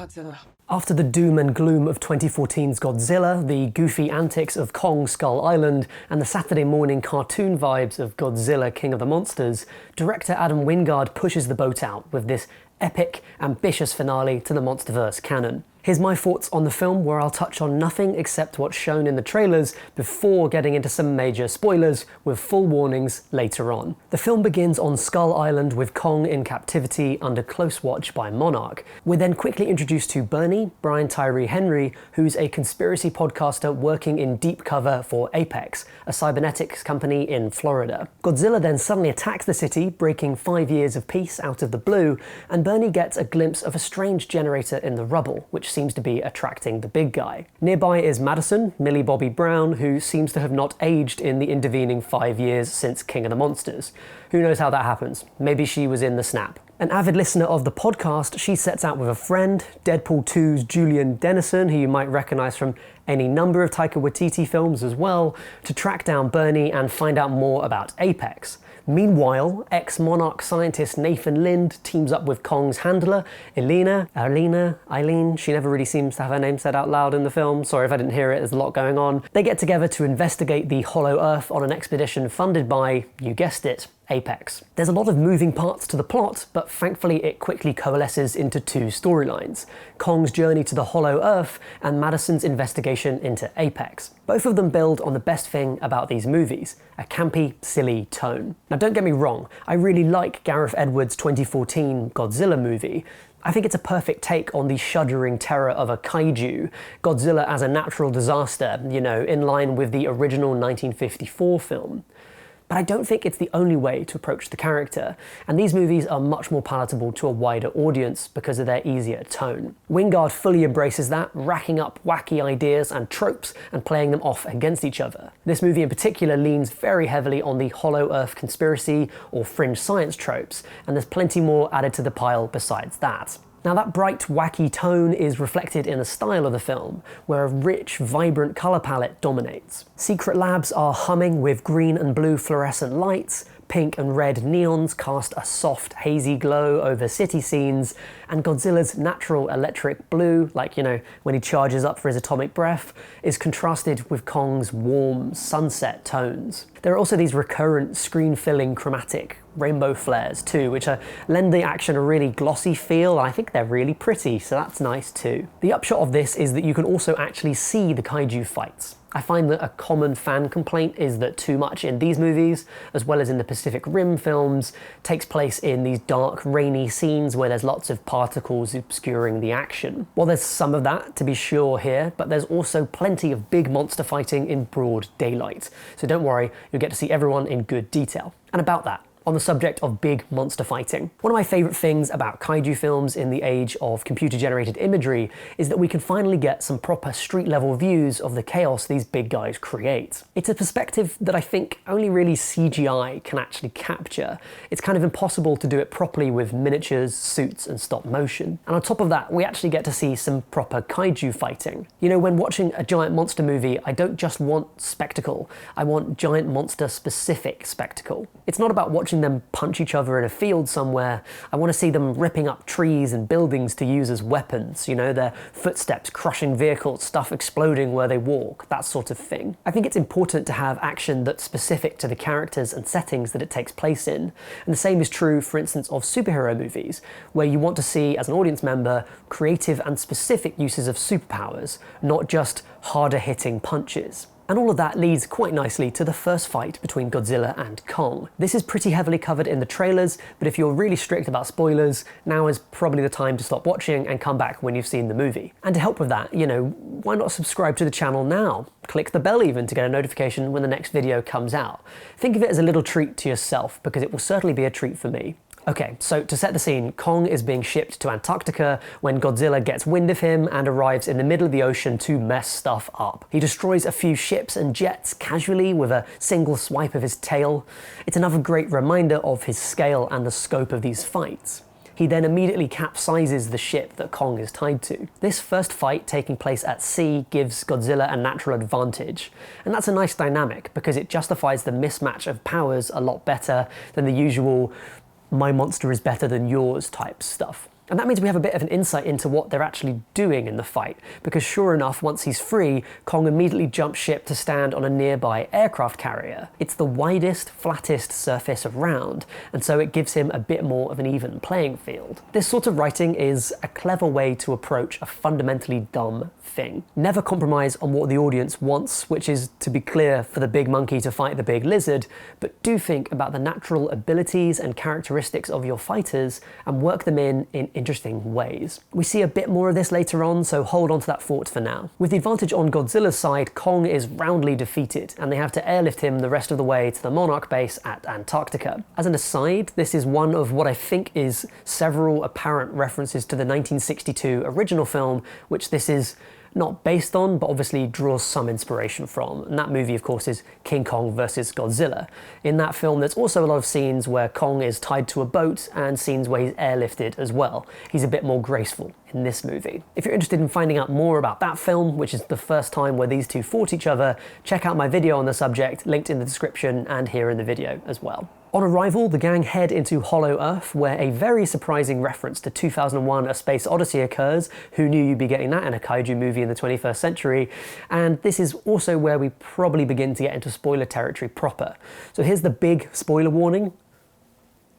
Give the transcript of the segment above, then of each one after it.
Godzilla. After the doom and gloom of 2014's Godzilla, the goofy antics of Kong Skull Island, and the Saturday morning cartoon vibes of Godzilla King of the Monsters, director Adam Wingard pushes the boat out with this epic, ambitious finale to the Monsterverse canon. Here's my thoughts on the film, where I'll touch on nothing except what's shown in the trailers before getting into some major spoilers with full warnings later on. The film begins on Skull Island with Kong in captivity under close watch by Monarch. We're then quickly introduced to Bernie, Brian Tyree Henry, who's a conspiracy podcaster working in deep cover for Apex, a cybernetics company in Florida. Godzilla then suddenly attacks the city, breaking 5 years of peace out of the blue, and Bernie gets a glimpse of a strange generator in the rubble, which seems to be attracting the big guy. Nearby is Madison, Millie Bobby Brown, who seems to have not aged in the intervening 5 years since King of the Monsters. Who knows how that happens? Maybe she was in the snap. An avid listener of the podcast, she sets out with a friend, Deadpool 2's Julian Dennison, who you might recognise from any number of Taika Waititi films as well, to track down Bernie and find out more about Apex. Meanwhile, ex-Monarch scientist Nathan Lind teams up with Kong's handler, Eileen, she never really seems to have her name said out loud in the film, sorry if I didn't hear it, there's a lot going on. They get together to investigate the Hollow Earth on an expedition funded by, you guessed it, Apex. There's a lot of moving parts to the plot, but thankfully it quickly coalesces into two storylines: Kong's journey to the Hollow Earth and Madison's investigation into Apex. Both of them build on the best thing about these movies, a campy, silly tone. Now don't get me wrong, I really like Gareth Edwards' 2014 Godzilla movie. I think it's a perfect take on the shuddering terror of a kaiju, Godzilla as a natural disaster, you know, in line with the original 1954 film. But I don't think it's the only way to approach the character, and these movies are much more palatable to a wider audience because of their easier tone. Wingard fully embraces that, racking up wacky ideas and tropes and playing them off against each other. This movie in particular leans very heavily on the Hollow Earth conspiracy or fringe science tropes, and there's plenty more added to the pile besides that. Now that bright, wacky tone is reflected in the style of the film, where a rich, vibrant colour palette dominates. Secret labs are humming with green and blue fluorescent lights, pink and red neons cast a soft, hazy glow over city scenes, and Godzilla's natural electric blue, like, you know, when he charges up for his atomic breath, is contrasted with Kong's warm, sunset tones. There are also these recurrent, screen-filling chromatic rainbow flares too, which lend the action a really glossy feel, and I think they're really pretty, so that's nice too. The upshot of this is that you can also actually see the kaiju fights. I find that a common fan complaint is that too much in these movies, as well as in the Pacific Rim films, takes place in these dark, rainy scenes where there's lots of particles obscuring the action. Well, there's some of that, to be sure, here, but there's also plenty of big monster fighting in broad daylight. So don't worry, you'll get to see everyone in good detail. And about that, on the subject of big monster fighting. One of my favourite things about kaiju films in the age of computer-generated imagery is that we can finally get some proper street-level views of the chaos these big guys create. It's a perspective that I think only really CGI can actually capture. It's kind of impossible to do it properly with miniatures, suits, and stop motion. And on top of that, we actually get to see some proper kaiju fighting. You know, when watching a giant monster movie, I don't just want spectacle, I want giant monster-specific spectacle. It's not about watching them punch each other in a field somewhere. I want to see them ripping up trees and buildings to use as weapons, you know, their footsteps crushing vehicles, stuff exploding where they walk, that sort of thing. I think it's important to have action that's specific to the characters and settings that it takes place in. And the same is true, for instance, of superhero movies, where you want to see, as an audience member, creative and specific uses of superpowers, not just harder hitting punches. And all of that leads quite nicely to the first fight between Godzilla and Kong. This is pretty heavily covered in the trailers, but if you're really strict about spoilers, now is probably the time to stop watching and come back when you've seen the movie. And to help with that, you know, why not subscribe to the channel now? Click the bell even to get a notification when the next video comes out. Think of it as a little treat to yourself, because it will certainly be a treat for me. Okay, so to set the scene, Kong is being shipped to Antarctica when Godzilla gets wind of him and arrives in the middle of the ocean to mess stuff up. He destroys a few ships and jets casually with a single swipe of his tail. It's another great reminder of his scale and the scope of these fights. He then immediately capsizes the ship that Kong is tied to. This first fight taking place at sea gives Godzilla a natural advantage, and that's a nice dynamic because it justifies the mismatch of powers a lot better than the usual "my monster is better than yours" type stuff. And that means we have a bit of an insight into what they're actually doing in the fight, because sure enough, once he's free, Kong immediately jumps ship to stand on a nearby aircraft carrier. It's the widest, flattest surface around, and so it gives him a bit more of an even playing field. This sort of writing is a clever way to approach a fundamentally dumb thing. Never compromise on what the audience wants, which is, to be clear, for the big monkey to fight the big lizard, but do think about the natural abilities and characteristics of your fighters and work them in interesting ways. We see a bit more of this later on, so hold on to that thought for now. With the advantage on Godzilla's side, Kong is roundly defeated, and they have to airlift him the rest of the way to the Monarch base at Antarctica. As an aside, this is one of what I think is several apparent references to the 1962 original film, which this is not based on, but obviously draws some inspiration from. And that movie, of course, is King Kong vs. Godzilla. In that film, there's also a lot of scenes where Kong is tied to a boat and scenes where he's airlifted as well. He's a bit more graceful in this movie. If you're interested in finding out more about that film, which is the first time where these two fought each other, check out my video on the subject, linked in the description and here in the video as well. On arrival, the gang head into Hollow Earth, where a very surprising reference to 2001: A Space Odyssey occurs. Who knew you'd be getting that in a kaiju movie in the 21st century? And this is also where we probably begin to get into spoiler territory proper. So here's the big spoiler warning.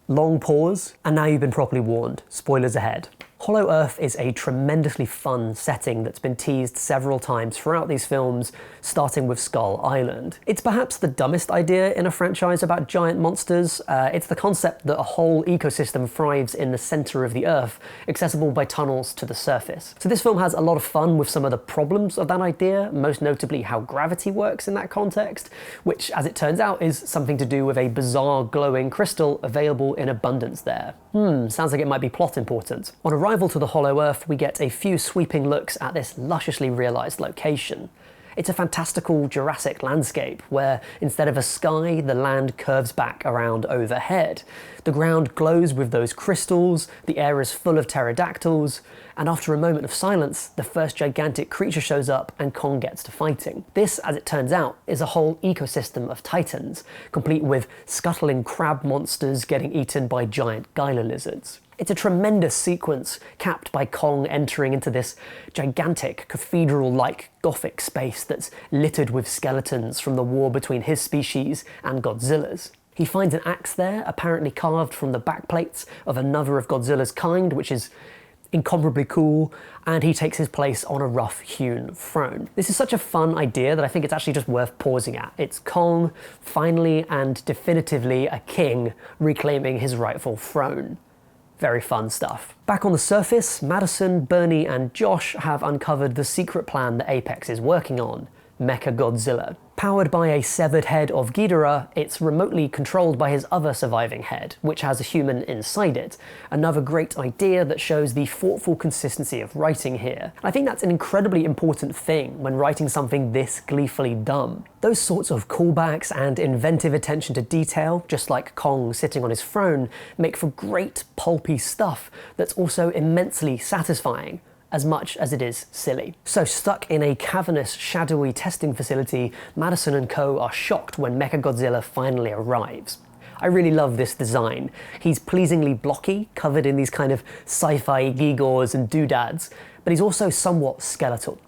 Long pause, and now you've been properly warned. Spoilers ahead. Hollow Earth is a tremendously fun setting that's been teased several times throughout these films, starting with Skull Island. It's perhaps the dumbest idea in a franchise about giant monsters. It's the concept that a whole ecosystem thrives in the center of the Earth, accessible by tunnels to the surface. So this film has a lot of fun with some of the problems of that idea, most notably how gravity works in that context, which, as it turns out, is something to do with a bizarre glowing crystal available in abundance there. Sounds like it might be plot important. On arrival to the Hollow Earth, we get a few sweeping looks at this lusciously realised location. It's a fantastical Jurassic landscape where, instead of a sky, the land curves back around overhead. The ground glows with those crystals, the air is full of pterodactyls, and after a moment of silence, the first gigantic creature shows up and Kong gets to fighting. This, as it turns out, is a whole ecosystem of titans, complete with scuttling crab monsters getting eaten by giant Gila lizards. It's a tremendous sequence, capped by Kong entering into this gigantic, cathedral-like Gothic space that's littered with skeletons from the war between his species and Godzilla's. He finds an axe there, apparently carved from the backplates of another of Godzilla's kind, which is incomparably cool, and he takes his place on a rough-hewn throne. This is such a fun idea that I think it's actually just worth pausing at. It's Kong, finally and definitively a king, reclaiming his rightful throne. Very fun stuff. Back on the surface, Madison, Bernie and Josh have uncovered the secret plan that Apex is working on, Mechagodzilla. Powered by a severed head of Ghidorah, it's remotely controlled by his other surviving head, which has a human inside it. Another great idea that shows the thoughtful consistency of writing here. I think that's an incredibly important thing when writing something this gleefully dumb. Those sorts of callbacks and inventive attention to detail, just like Kong sitting on his throne, make for great pulpy stuff that's also immensely satisfying, as much as it is silly. So stuck in a cavernous, shadowy testing facility, Madison and co are shocked when Mechagodzilla finally arrives. I really love this design. He's pleasingly blocky, covered in these kind of sci-fi gewgaws and doodads, but he's also somewhat skeletal.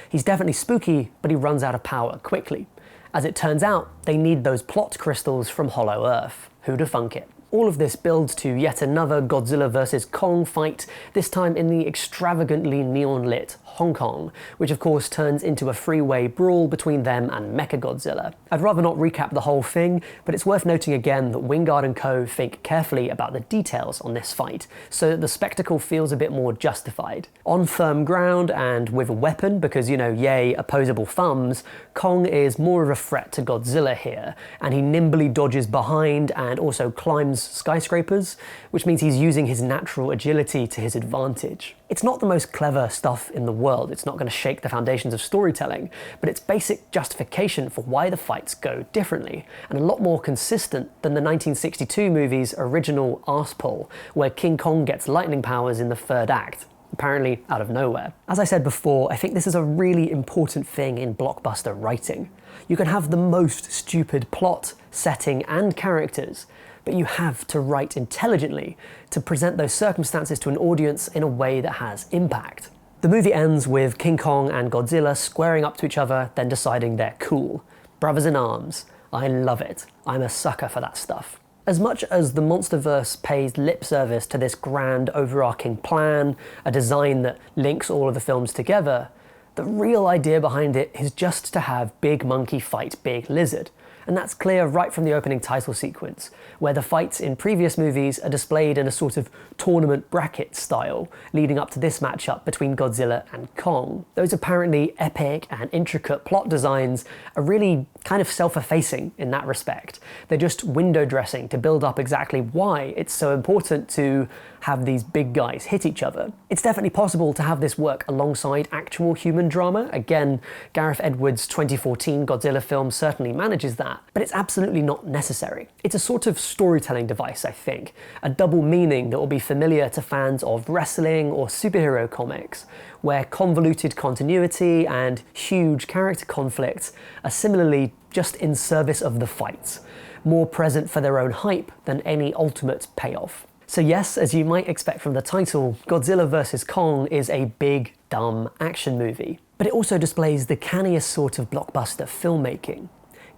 He's definitely spooky, but he runs out of power quickly. As it turns out, they need those plot crystals from Hollow Earth. Who'da thunk it? All of this builds to yet another Godzilla vs. Kong fight, this time in the extravagantly neon-lit Hong Kong, which of course turns into a freeway brawl between them and Mechagodzilla. I'd rather not recap the whole thing, but it's worth noting again that Wingard and co think carefully about the details on this fight, so that the spectacle feels a bit more justified. On firm ground and with a weapon, because yay, opposable thumbs, Kong is more of a threat to Godzilla here, and he nimbly dodges behind and also climbs skyscrapers, which means he's using his natural agility to his advantage. It's not the most clever stuff in the world, it's not going to shake the foundations of storytelling, but it's basic justification for why the fights go differently, and a lot more consistent than the 1962 movie's original arsepull, where King Kong gets lightning powers in the third act, apparently out of nowhere. As I said before, I think this is a really important thing in blockbuster writing. You can have the most stupid plot, setting, and characters, but you have to write intelligently to present those circumstances to an audience in a way that has impact. The movie ends with King Kong and Godzilla squaring up to each other, then deciding they're cool. Brothers in arms. I love it. I'm a sucker for that stuff. As much as the Monsterverse pays lip service to this grand overarching plan, a design that links all of the films together, the real idea behind it is just to have big monkey fight big lizard. And that's clear right from the opening title sequence, where the fights in previous movies are displayed in a sort of tournament bracket style, leading up to this matchup between Godzilla and Kong. Those apparently epic and intricate plot designs are really kind of self-effacing in that respect. They're just window dressing to build up exactly why it's so important to have these big guys hit each other. It's definitely possible to have this work alongside actual human drama. Again, Gareth Edwards' 2014 Godzilla film certainly manages that, but it's absolutely not necessary. It's a sort of storytelling device, I think, a double meaning that will be familiar to fans of wrestling or superhero comics, where convoluted continuity and huge character conflicts are similarly just in service of the fights, more present for their own hype than any ultimate payoff. So yes, as you might expect from the title, Godzilla vs. Kong is a big, dumb action movie. But it also displays the canniest sort of blockbuster filmmaking,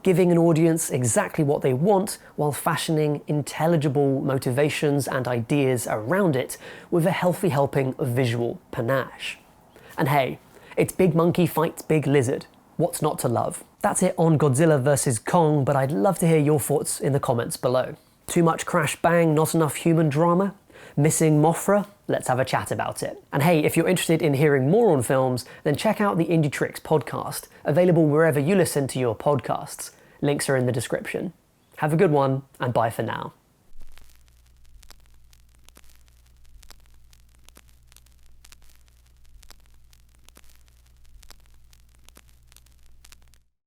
giving an audience exactly what they want while fashioning intelligible motivations and ideas around it with a healthy helping of visual panache. And hey, it's big monkey fights big lizard. What's not to love? That's it on Godzilla vs. Kong, but I'd love to hear your thoughts in the comments below. Too much crash bang, not enough human drama? Missing Mothra? Let's have a chat about it. And hey, if you're interested in hearing more on films, then check out the Indietrix podcast, available wherever you listen to your podcasts. Links are in the description. Have a good one, and bye for now.